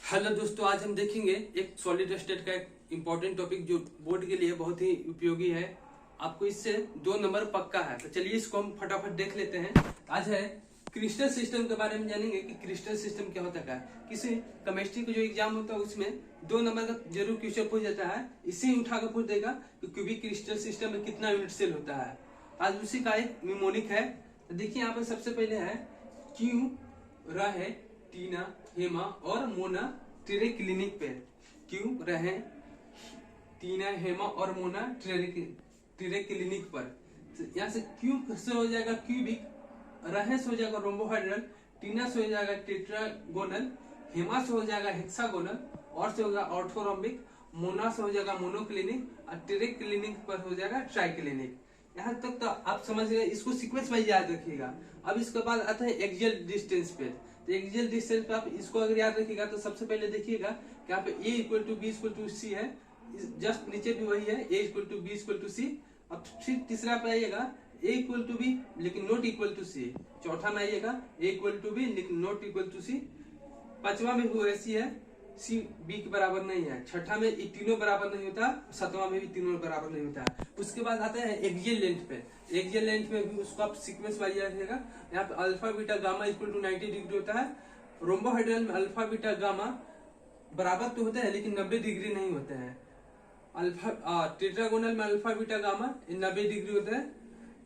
Hello दोस्तों, आज हम देखेंगे एक सॉलिड स्टेट का एक इम्पोर्टेंट टॉपिक जो बोर्ड के लिए बहुत ही उपयोगी है। आपको इससे 2 नंबर पक्का है। तो चलिए इसको हम फटाफट देख लेते हैं। आज है क्रिस्टल सिस्टम के बारे में जानेंगे कि क्रिस्टल सिस्टम क्या होता है। किसी केमिस्ट्री का जो एग्जाम होता है उसमें 2 नंबर का जरूर क्वेश्चन पूछ जाता है। इसे ही उठाकर पूछ देगा कि क्यूबिक क्रिस्टल सिस्टम में कितना यूनिट सेल होता है। आज उसी का एक निमोनिक है। तो देखिए यहाँ पर सबसे पहले है क्यू रहे टीना हेमा और मोना ट्रेरे क्लिनिक पे। क्यों रहे टीना हेमा और मोना ट्रेरे क्लिनिक पर। तो यहाँ से क्यू से हो जाएगा क्यूबिक, रहे से हो जाएगा रोम्बोहेड्रल, टीना से हो जाएगा टेट्रागोनल, हेमा से हो जाएगा हेक्सागोनल और से होगा ऑर्थोरोम्बिक, मोना से हो जाएगा मोनोक्लिनिक और ट्रेरे क्लिनिक पर हो जाएगा ट्राइक्लिनिक। यहाँ तक तो आप समझ गए। इसको सीक्वेंस वाइज याद रखिएगा। अब इसके बाद आता है एक्सियल डिस्टेंस पे। तो एक्सियल डिस्टेंस पे आप इसको अगर याद रखिएगा तो सबसे पहले देखिएगा कि यहाँ पे A equal to B equal to C है। जस्ट नीचे भी वही है, A equal to B equal to C. अब फिर तीसरा पे आइएगा A इक्वल टू बी लेकिन नॉट इक्वल टू सी। चौथा में आइएगा A इक्वल टू बी लेकिन नॉट इक्वल टू सी। पांचवा में भी ऐसी है, सी बी के बराबर नहीं है। छठा में ये तीनों बराबर नहीं होता, सातवां में भी तीनों बराबर नहीं होता है। उसके बाद आता है एक्सियल लेंथ पे। एक्सियल लेंथ में भी उसको आप सीक्वेंस वाइज रखिएगा। यहाँ पे alpha beta gamma equal to 90 degree होता है। रोम्बोहेड्रल में अल्फा बीटा गामा बराबर तो होते हैं लेकिन 90 डिग्री नहीं होते हैं। अल्फा टेट्रागोनल में अल्फा बीटा गामा 90 डिग्री होता है।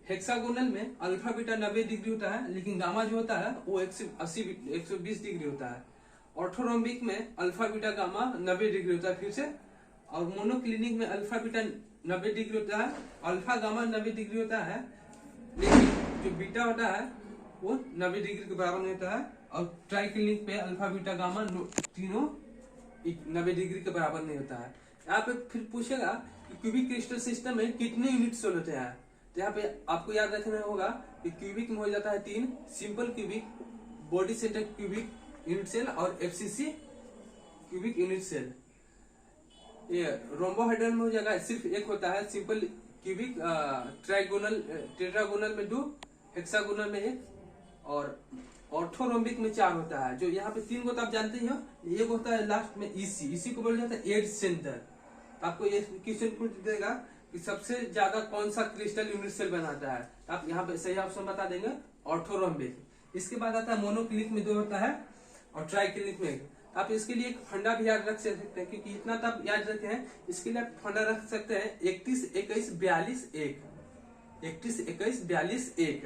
हेक्सागोनल में अल्फा बीटा 90 डिग्री होता है लेकिन गामा जो होता है वो 120 डिग्री होता है। ऑर्थोरोम्बिक में अल्फा बीटा गामा 90 डिग्री होता है फिर से। और मोनोक्लिनिक में अल्फा बीटा 90 डिग्री होता है, अल्फा गामा 90 डिग्री होता है लेकिन जो बीटा होता है वो 90 डिग्री के बराबर नहीं होता है। और ट्राइक्लिनिक पे अल्फा बीटा गामा तीनों 90 डिग्री के बराबर नहीं होता है। यहाँ पे फिर पूछेगा कि क्यूबिक क्रिस्टल सिस्टम में कितने यूनिट सेल होते हैं। तो यहाँ पे आपको याद रखना होगा कि क्यूबिक में हो जाता है 3, simple cubic, body centre cubic unit cell और एफसीसी क्यूबिक यूनिट सेल। ये रोम्बोहेड्रल में हो जाएगा सिर्फ एक होता है, सिंपल क्यूबिक, ट्राइगोनल टेट्रागोनल में 2, हेक्सागोनल में 1 और ऑर्थोरोम्बिक में 4 होता है। जो यहाँ पे 3 को तो आप जानते ही हो। एक होता है लास्ट में इसी को बोला जाता है एज सेंटर। तो आपको ये क्वेश्चन पूछ देगा कि सबसे ज्यादा कौन सा क्रिस्टल यूनिट सेल बनाता है। तो आप यहाँ पे सही ऑप्शन बता देंगे ऑर्थोरोम्बिक। इसके बाद आता है मोनोक्लिनिक में 2 होता है और ट्राइक्लिनिक में 1। आप इसके लिए एक फंडा भी याद रख सकते हैं क्योंकि इतना तो आप याद रखे हैं। इसके लिए आप फंडा रख सकते हैं 31 21 42 1। 31 21 42 1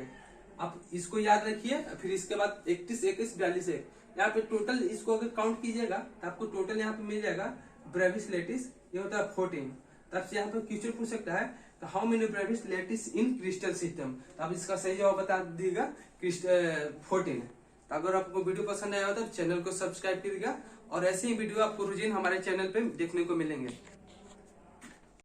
आप इसको याद रखिए। फिर इसके बाद 31 21 42 1 यहाँ पे टोटल इसको अगर काउंट कीजिएगा तो आपको टोटल यहाँ पे मिल जाएगा ब्रेविस लेटिस, ये होता है 14। तब से यहाँ पे क्वेश्चन पूछ सकता है how many Bravais lattice in crystal system. तो आप इसका सही जवाब बता दीजिएगा 14। अगर आपको वीडियो पसंद आया हो तो चैनल को सब्सक्राइब करिएगा और ऐसे ही वीडियो आपको रोजाना हमारे चैनल पे देखने को मिलेंगे।